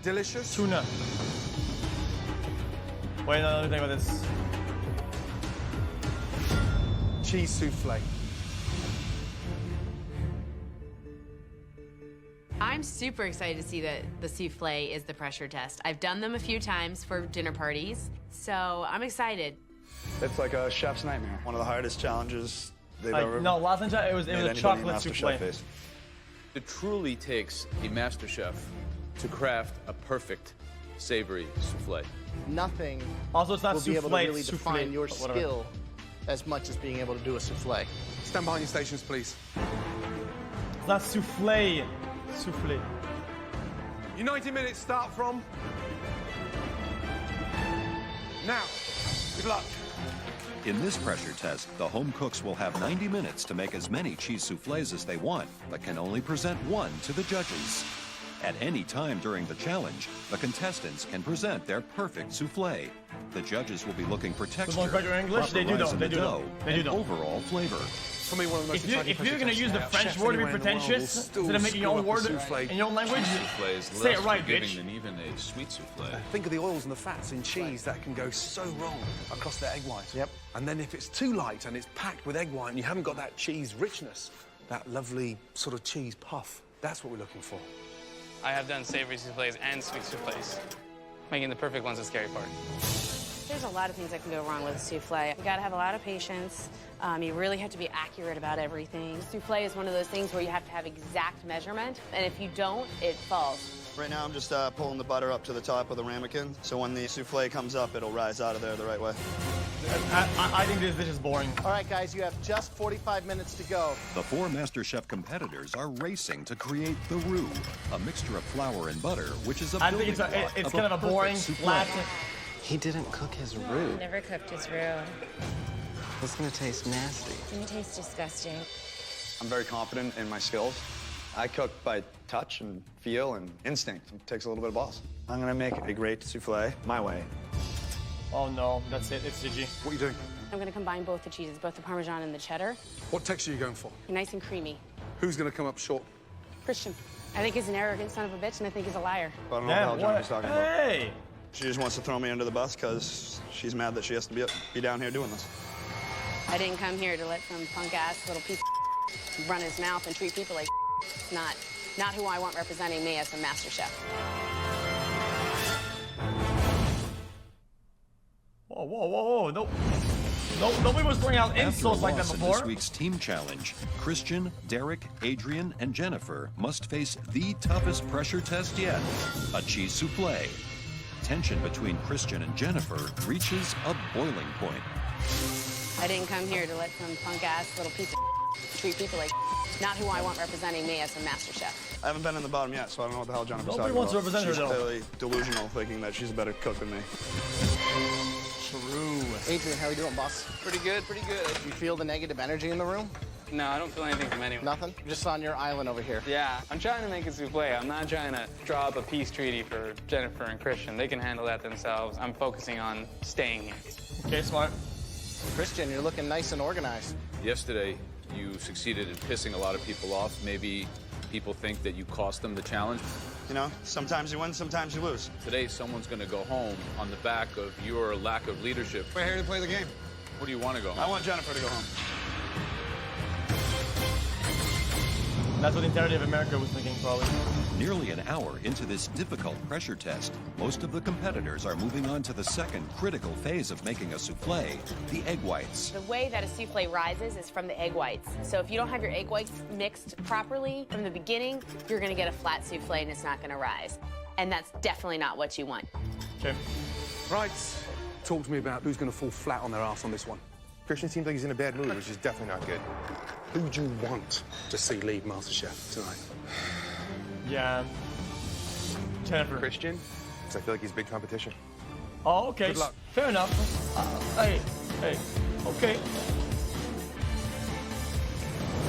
Speaker 3: delicious...
Speaker 2: Tuna. Wait, no, let me think about this.
Speaker 3: Cheese souffle.
Speaker 13: I'm super excited to see that the souffle is the pressure test. I've done them a few times for dinner parties, so I'm excited.
Speaker 10: It's like a chef's nightmare. One of the hardest challenges they've ever
Speaker 2: No, last time it was a chocolate souffle.
Speaker 10: Face.
Speaker 9: It truly takes a master chef to craft a perfect savory souffle.
Speaker 8: Nothing
Speaker 2: Also, it's not
Speaker 8: will be able to
Speaker 2: souffle,
Speaker 8: really
Speaker 2: souffle,
Speaker 8: define your
Speaker 2: but whatever.
Speaker 8: skill as much as being able to do a souffle.
Speaker 3: Stand behind your stations, please.
Speaker 2: It's not souffle. Souffle.
Speaker 3: Your 90 minutes start from... now. Good luck.
Speaker 1: In this pressure test, the home cooks will have 90 minutes to make as many cheese soufflés as they want, but can only present one to the judges. At any time during the challenge, the contestants can present their perfect soufflé. The judges will be looking for texture,
Speaker 2: ones better English? They do
Speaker 1: proper rise
Speaker 2: though,
Speaker 1: in
Speaker 2: they
Speaker 1: the
Speaker 2: do though.
Speaker 1: dough,
Speaker 2: They do
Speaker 1: and
Speaker 2: though.
Speaker 1: overall flavor.
Speaker 3: For me, one of the most exciting
Speaker 2: If you're
Speaker 3: pressure
Speaker 2: gonna
Speaker 3: tests
Speaker 2: use the
Speaker 3: now.
Speaker 2: French
Speaker 3: Chefs
Speaker 2: word to be
Speaker 3: anywhere in the world
Speaker 2: pretentious,
Speaker 3: will still
Speaker 2: instead of making your
Speaker 3: screw
Speaker 2: own
Speaker 3: up
Speaker 2: word
Speaker 3: the souffle.
Speaker 2: in your own language,
Speaker 9: Souffle is
Speaker 2: say it
Speaker 9: less
Speaker 2: right,
Speaker 9: forgiving
Speaker 2: bitch.
Speaker 9: than even a sweet souffle.
Speaker 3: Think of the oils and the fats in cheese that can go so wrong across the egg white. Yep. And then if it's too light and it's packed with egg white and you haven't got that cheese richness, that lovely sort of cheese puff, that's what we're looking for.
Speaker 11: I have done savory souffles and sweet souffles. Making the perfect one's the scary part.
Speaker 12: There's a lot of things that can go wrong with a souffle. You gotta have a lot of patience. You really have to be accurate about everything. Souffle is one of those things where you have to have exact measurement, and if you don't, it falls.
Speaker 10: Right now, I'm just pulling the butter up to the top of the ramekin, so when the souffle comes up, it'll rise out of there the right way.
Speaker 2: I think this dish is boring.
Speaker 8: All right, guys, you have just 45 minutes to go.
Speaker 1: The 4 MasterChef competitors are racing to create the roux, a mixture of flour and butter, which is a
Speaker 2: I think
Speaker 1: building
Speaker 2: it's
Speaker 1: block
Speaker 2: kind of a
Speaker 1: perfect
Speaker 2: boring,
Speaker 1: soufflé.
Speaker 2: flat.
Speaker 4: He didn't cook his roux.
Speaker 13: Never cooked his roux.
Speaker 4: It's gonna taste nasty.
Speaker 13: It tastes disgusting.
Speaker 10: I'm very confident in my skills. I cook by touch and feel and instinct. It takes a little bit of balls. I'm gonna make a great souffle my way.
Speaker 2: Oh no, that's it. It's GG.
Speaker 3: What are you doing?
Speaker 12: I'm gonna combine both the cheeses, both the Parmesan and the cheddar.
Speaker 3: What texture are you going for?
Speaker 12: Nice and creamy.
Speaker 3: Who's going to come up short?
Speaker 12: Christian. I think he's an arrogant son of a bitch, and I think he's a liar.
Speaker 10: I don't know what the hell Johnny's talking about.
Speaker 2: Hey!
Speaker 10: She just wants to throw me under the bus because she's mad that she has to be down here doing this.
Speaker 12: I didn't come here to let some punk-ass little piece of run his mouth and treat people like It's not who I want representing me as a master chef.
Speaker 2: Whoa, whoa, whoa, whoa, no. Nobody was throwing out
Speaker 1: After a
Speaker 2: insults like that
Speaker 1: loss in
Speaker 2: before.
Speaker 1: this week's team challenge, Christian, Derek, Adrian, and Jennifer must face the toughest pressure test yet, a cheese souffle. Tension between Christian and Jennifer reaches a boiling point.
Speaker 12: I didn't come here to let some punk-ass little piece of treat people like not who I want representing me as a MasterChef.
Speaker 10: I haven't been in the bottom yet, so I don't know what the hell Jennifer's
Speaker 2: Nobody
Speaker 10: talking
Speaker 2: wants to
Speaker 10: about.
Speaker 2: represent her,
Speaker 10: She's
Speaker 2: though.
Speaker 10: clearly delusional, thinking that she's a better cook than me.
Speaker 2: True.
Speaker 8: Adrian, how you doing, boss?
Speaker 11: Pretty good, pretty good.
Speaker 8: You feel the negative energy in the room?
Speaker 11: No, I don't feel anything from anyone.
Speaker 8: Nothing? Just on your island over here.
Speaker 11: Yeah, I'm trying to make a souffle. I'm not trying to draw up a peace treaty for Jennifer and Christian. They can handle that themselves. I'm focusing on staying here.
Speaker 2: Okay, smart.
Speaker 8: Christian, you're looking nice and organized.
Speaker 9: Yesterday, you succeeded in pissing a lot of people off. Maybe people think that you cost them the challenge.
Speaker 10: You know, sometimes you win, sometimes you lose.
Speaker 9: Today, someone's going to go home on the back of your lack of leadership.
Speaker 10: We're here to play the game.
Speaker 9: Where do you want to go home?
Speaker 10: I want Jennifer to go home.
Speaker 2: That's what the entirety of America was thinking, probably.
Speaker 1: Nearly an hour into this difficult pressure test, most of the competitors are moving on to the second critical phase of making a souffle, the egg whites.
Speaker 12: The way that a souffle rises is from the egg whites. So if you don't have your egg whites mixed properly from the beginning, you're gonna get a flat souffle and it's not gonna rise. And that's definitely not what you want.
Speaker 2: Okay.
Speaker 3: Right. Talk to me about who's going to fall flat on their ass on this one.
Speaker 6: Christian seems like he's in a bad mood, which is definitely not good.
Speaker 16: Who would you want to see lead MasterChef tonight?
Speaker 2: Yeah. Jennifer.
Speaker 6: Christian, because I feel like he's big competition.
Speaker 2: Oh, okay.
Speaker 3: Good luck.
Speaker 2: Fair enough. Hey. Okay.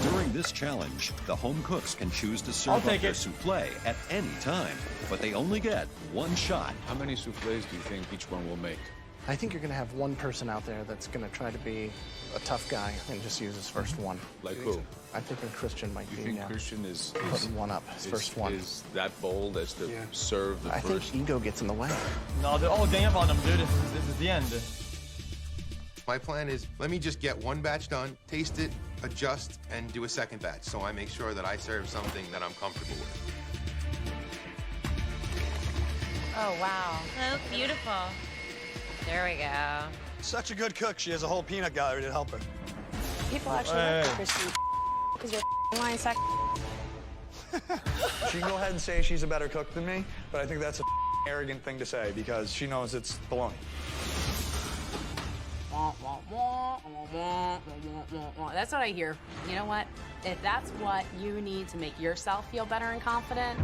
Speaker 1: During this challenge, the home cooks can choose to
Speaker 2: I'll
Speaker 1: serve up
Speaker 2: take
Speaker 1: their
Speaker 2: it.
Speaker 1: souffle at any time, but they only get one shot.
Speaker 9: How many souffles do you think each one will make?
Speaker 8: I think you're gonna have one person out there that's gonna try to be a tough guy and just use his first one.
Speaker 9: Like who?
Speaker 8: I think Christian might
Speaker 9: You
Speaker 8: be
Speaker 9: think Christian is
Speaker 8: putting one up, his first one.
Speaker 9: Is that bold as to serve the
Speaker 8: I
Speaker 9: first?
Speaker 8: think ego gets in the way.
Speaker 2: No, they're all gang up on him, dude. This is the end.
Speaker 6: My plan is, let me just get one batch done, taste it, adjust, and do a second batch, so I make sure that I serve something that I'm comfortable with.
Speaker 13: Oh, wow. Oh, beautiful. There we go.
Speaker 10: Such a good cook, she has a whole peanut gallery to help her.
Speaker 12: People actually like Christian because you're lying sack.
Speaker 10: She can go ahead and say she's a better cook than me, but I think that's a arrogant thing to say because she knows it's baloney.
Speaker 12: That's what I hear. You know what? If that's what you need to make yourself feel better and confident,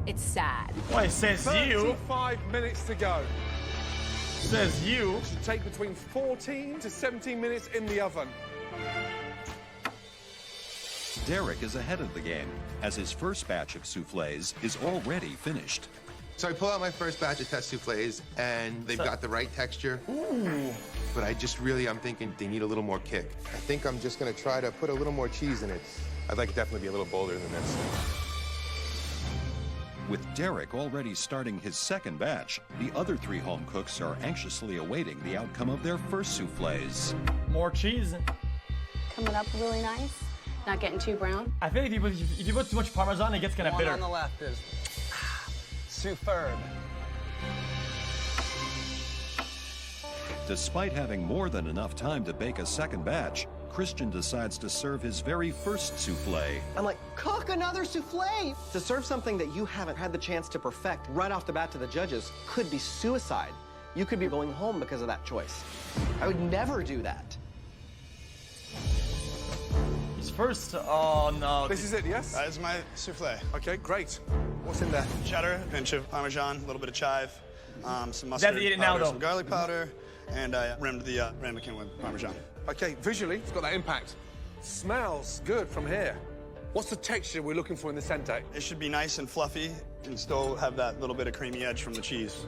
Speaker 12: it's sad.
Speaker 2: Why, says you.
Speaker 3: 35 minutes to go.
Speaker 2: Says you.
Speaker 3: It should take between 14 to 17 minutes in the oven.
Speaker 1: Derek is ahead of the game, as his first batch of souffles is already finished.
Speaker 6: So I pull out my first batch of test souffles, and they've got the right texture.
Speaker 2: Ooh.
Speaker 6: But I'm thinking they need a little more kick. I think I'm just gonna try to put a little more cheese in it. I'd like to definitely be a little bolder than this.
Speaker 1: With Derek already starting his second batch, the other three home cooks are anxiously awaiting the outcome of their first souffles.
Speaker 2: More cheese.
Speaker 12: Coming up really nice. Not getting too brown.
Speaker 2: I feel like if you put too much Parmesan, it gets kind of bitter.
Speaker 4: One on the left is superb.
Speaker 1: Despite having more than enough time to bake a second batch, Christian decides to serve his very first souffle.
Speaker 4: I'm like, cook another souffle! To serve something that you haven't had the chance to perfect right off the bat to the judges could be suicide. You could be going home because of that choice. I would never do that.
Speaker 2: He's first. Oh, no.
Speaker 3: This is it, yes?
Speaker 10: That is my souffle.
Speaker 3: Okay, great. What's in there?
Speaker 10: Cheddar, pinch of Parmesan, a little bit of chive, some
Speaker 2: Have
Speaker 10: mustard
Speaker 2: to eat it
Speaker 10: powder,
Speaker 2: now, though.
Speaker 10: some garlic powder, and I rimmed the ramekin with Parmesan.
Speaker 3: Okay, visually, it's got that impact. Smells good from here. What's the texture we're looking for in the center?
Speaker 10: It should be nice and fluffy and still have that little bit of creamy edge from the cheese.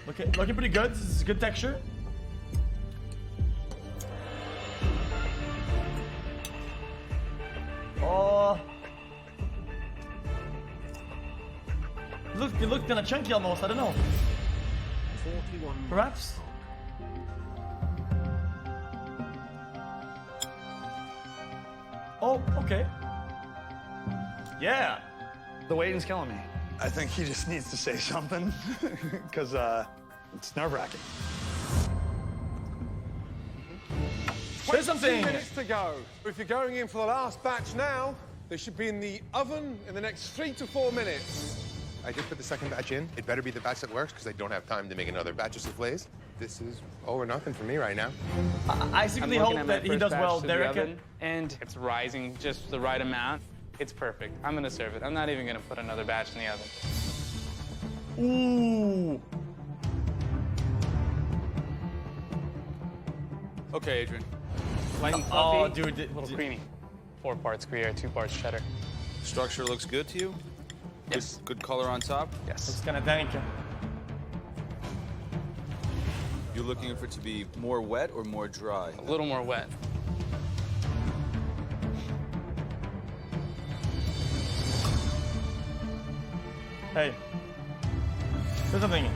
Speaker 2: Looking pretty good. This is good texture. Oh. It looked kind of chunky almost. I don't know.
Speaker 16: 41.
Speaker 2: Perhaps. Oh, okay. Yeah.
Speaker 10: The waiting's killing me. I think he just needs to say something, because It's nerve-wracking.
Speaker 2: Say something.
Speaker 3: 2 minutes to go. If you're going in for the last batch now, they should be in the oven in the next 3 to 4 minutes.
Speaker 6: I did put the second batch in. It better be the batch that works because I don't have time to make another batch of soufflés. This is all or nothing for me right now.
Speaker 2: I secretly hope that he does well, Derek.
Speaker 11: And it's rising just the right amount. It's perfect. I'm gonna serve it. I'm not even gonna put another batch in the oven.
Speaker 2: Ooh.
Speaker 9: Okay, Adrian.
Speaker 11: Light and
Speaker 2: Oh,
Speaker 11: fluffy,
Speaker 2: dude.
Speaker 11: a little creamy. 4 parts Gruyere, 2 parts cheddar.
Speaker 9: Structure looks good to you?
Speaker 11: Yes.
Speaker 9: Good color on top?
Speaker 11: Yes.
Speaker 2: It's gonna thank you.
Speaker 9: You looking for it to be more wet or more dry?
Speaker 11: A little more wet.
Speaker 2: Hey. Say something.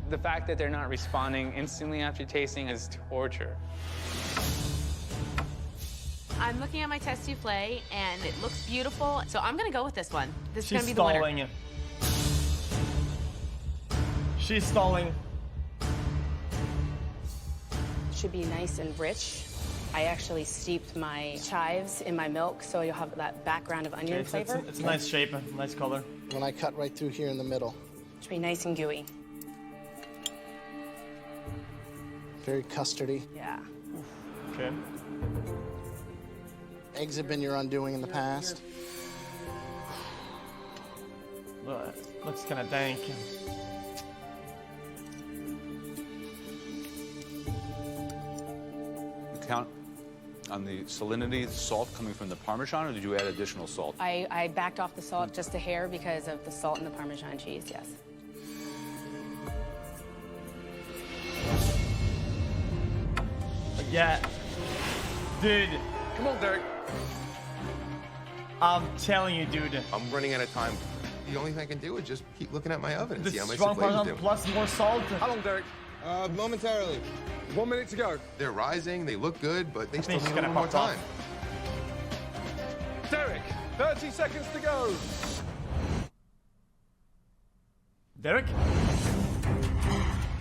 Speaker 11: The fact that they're not responding instantly after tasting is torture.
Speaker 12: I'm looking at my test souffle, and it looks beautiful, so I'm gonna go with this one. This is
Speaker 2: She's
Speaker 12: gonna be the winner.
Speaker 2: stalling. She's stalling.
Speaker 12: Should be nice and rich. I actually steeped my chives in my milk, so you'll have that background of onion flavor.
Speaker 2: It's a nice shape, nice color.
Speaker 8: When I cut right through here in the middle.
Speaker 12: Should be nice and gooey.
Speaker 8: Very custardy.
Speaker 12: Yeah.
Speaker 2: Okay.
Speaker 8: Eggs have been your undoing in the past.
Speaker 2: Looks kind of dank.
Speaker 9: Count on the salinity, the salt coming from the Parmesan, or did you add additional salt?
Speaker 12: I backed off the salt just a hair because of the salt in the Parmesan cheese, yes.
Speaker 2: Yeah. Dude.
Speaker 3: Come on, Derek.
Speaker 2: I'm telling you, dude.
Speaker 6: I'm running out of time. The only thing I can do is just keep looking at my oven and
Speaker 2: The
Speaker 6: see how my
Speaker 2: strong
Speaker 6: soufflés
Speaker 2: Parmesan
Speaker 6: do.
Speaker 2: plus more salt.
Speaker 3: How long, Derek?
Speaker 6: Momentarily.
Speaker 3: 1 minute to go.
Speaker 6: They're rising, they look good, but they still
Speaker 2: think
Speaker 6: need
Speaker 2: she's
Speaker 6: a
Speaker 2: gonna
Speaker 6: little more
Speaker 2: pop off.
Speaker 6: time.
Speaker 3: Derek, 30 seconds to go.
Speaker 2: Derek?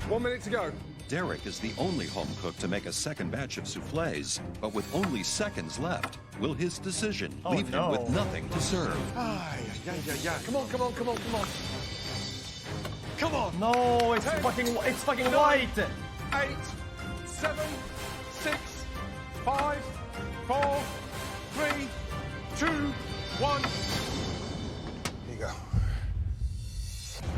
Speaker 3: 1 minute to go.
Speaker 1: Derek is the only home cook to make a second batch of soufflés, but with only seconds left, will his decision leave him with nothing to serve?
Speaker 3: Yeah. Come on, come on, come on, come on. Come on.
Speaker 2: No, it's
Speaker 3: 10,
Speaker 2: fucking
Speaker 3: 9,
Speaker 2: white.
Speaker 3: 8, 7, 6, 5, 4, 3, 2, 1.
Speaker 6: Here you go.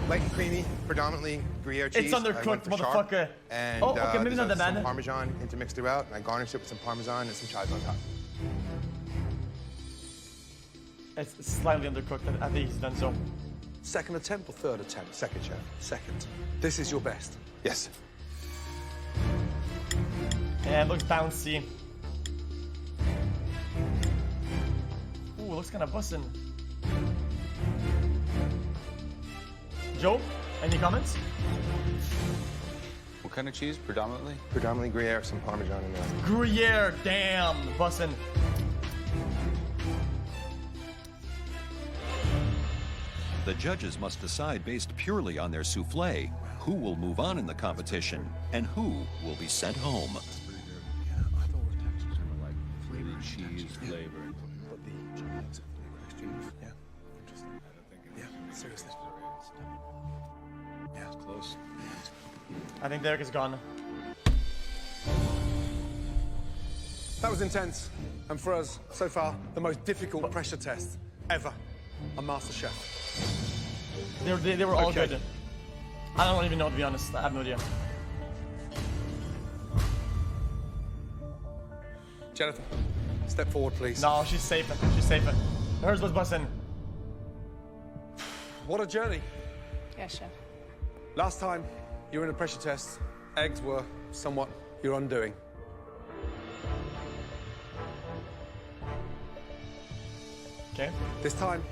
Speaker 6: Light and creamy, predominantly Gruyere cheese.
Speaker 2: It's undercooked, motherfucker.
Speaker 6: And
Speaker 2: Oh, okay, maybe not that
Speaker 6: some
Speaker 2: bad.
Speaker 6: Parmesan intermixed throughout, and I garnished it with some Parmesan and some chives on top.
Speaker 2: It's slightly undercooked. I think he's done so.
Speaker 3: Second attempt or third attempt?
Speaker 6: Second, chef.
Speaker 3: Second. This is your best.
Speaker 6: Yes.
Speaker 2: Yeah, it looks bouncy. Ooh, it looks kind of bussin'. Joe, any comments?
Speaker 9: What kind of cheese, predominantly?
Speaker 6: Predominantly Gruyere, some Parmesan in there.
Speaker 2: Gruyere, damn, bussin'.
Speaker 1: The judges must decide based purely on their soufflé who will move on in the competition and who will be sent home.
Speaker 9: Cheese flavor.
Speaker 3: Seriously.
Speaker 9: Yeah, it's close.
Speaker 2: I think Derek is gone.
Speaker 3: That was intense. And for us, so far, the most difficult pressure test ever on MasterChef.
Speaker 2: They were all
Speaker 3: Okay.
Speaker 2: good. I don't even know, to be honest. I have no idea.
Speaker 3: Jennifer, step forward, please.
Speaker 2: No, she's safe. She's safe. Hers was bussin'.
Speaker 3: What a journey.
Speaker 12: Yeah, chef.
Speaker 3: Last time you were in a pressure test, eggs were somewhat your undoing.
Speaker 2: Okay.
Speaker 3: This time,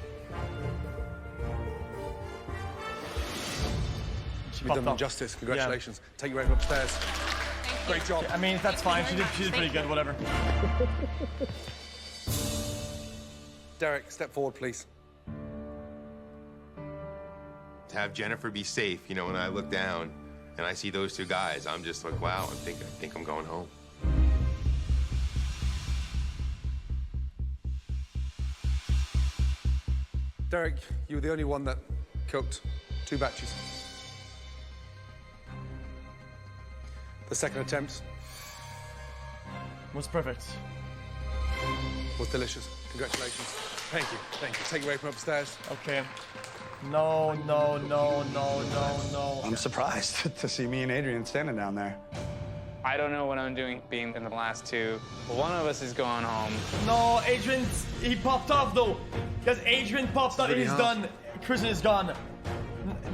Speaker 3: you've done them justice. Congratulations. Take your egg upstairs. Great job.
Speaker 2: I mean, that's fine. She did pretty good, whatever.
Speaker 3: Derek, step forward, please.
Speaker 6: To have Jennifer be safe, you know, when I look down and I see those two guys, I'm just like, wow, I think I'm going home.
Speaker 3: Derek, you were the only one that cooked 2 batches. The second attempt
Speaker 2: was perfect.
Speaker 3: Was delicious. Congratulations. Thank you. Thank you. Take your apron upstairs.
Speaker 2: Okay. No, no, no, no, no, no.
Speaker 10: I'm surprised to see me and Adrian standing down there.
Speaker 11: I don't know what I'm doing being in the last 2. One of us is going home.
Speaker 2: No, Adrian, he popped off though. Because Adrian popped off,
Speaker 3: really
Speaker 2: he's
Speaker 3: hard.
Speaker 2: done. Christian is gone.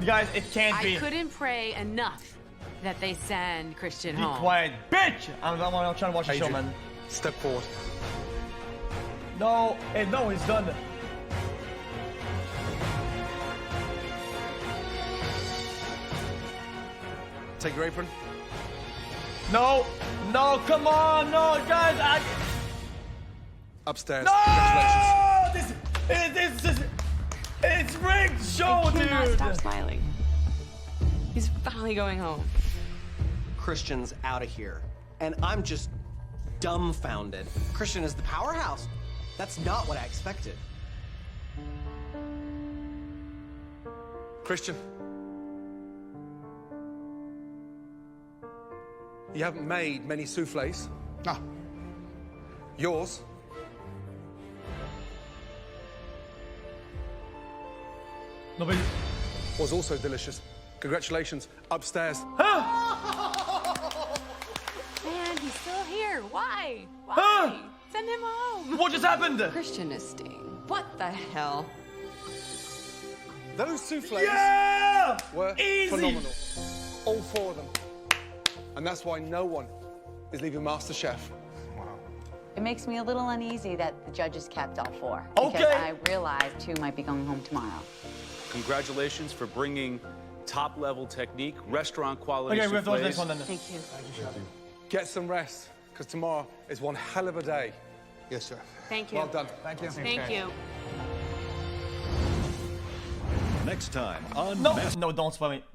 Speaker 2: Guys, it can't be.
Speaker 12: I couldn't pray enough that they send Christian
Speaker 2: Be
Speaker 12: home.
Speaker 2: quiet, bitch! I'm trying to watch the show,
Speaker 3: Adrian,
Speaker 2: man.
Speaker 3: step forward.
Speaker 2: No, no, he's done.
Speaker 3: Take your apron.
Speaker 2: No, no, come on, no, guys,
Speaker 3: Upstairs.
Speaker 2: No!
Speaker 3: Congratulations.
Speaker 2: It's rigged show,
Speaker 7: I cannot
Speaker 2: dude.
Speaker 7: stop smiling. He's finally going home.
Speaker 4: Christian's out of here. And I'm just dumbfounded. Christian is the powerhouse. That's not what I expected.
Speaker 3: Christian. You haven't made many souffles.
Speaker 10: No.
Speaker 3: Yours
Speaker 2: Nobody.
Speaker 3: was also delicious. Congratulations. Upstairs.
Speaker 12: Man, he's still here. Why? Why?
Speaker 2: Huh?
Speaker 12: Send him home.
Speaker 2: What just happened?
Speaker 7: Christian is staying. What the hell?
Speaker 3: Those souffles
Speaker 2: Yeah!
Speaker 3: were
Speaker 2: Easy.
Speaker 3: phenomenal. All 4 of them. And that's why no one is leaving MasterChef.
Speaker 5: It makes me a little uneasy that the judges kept all 4.
Speaker 2: Okay.
Speaker 5: Because I realized 2 might be going home tomorrow.
Speaker 9: Congratulations for bringing top-level technique, restaurant quality
Speaker 2: Okay, we have to watch the
Speaker 9: soufflés.
Speaker 2: next one then.
Speaker 12: Thank you.
Speaker 3: Get some rest, because tomorrow is one hell of a day.
Speaker 6: Yes, sir.
Speaker 12: Thank you.
Speaker 3: Well done.
Speaker 10: Thank you.
Speaker 12: Thank you.
Speaker 1: Next time on
Speaker 2: No, no, don't spoil me.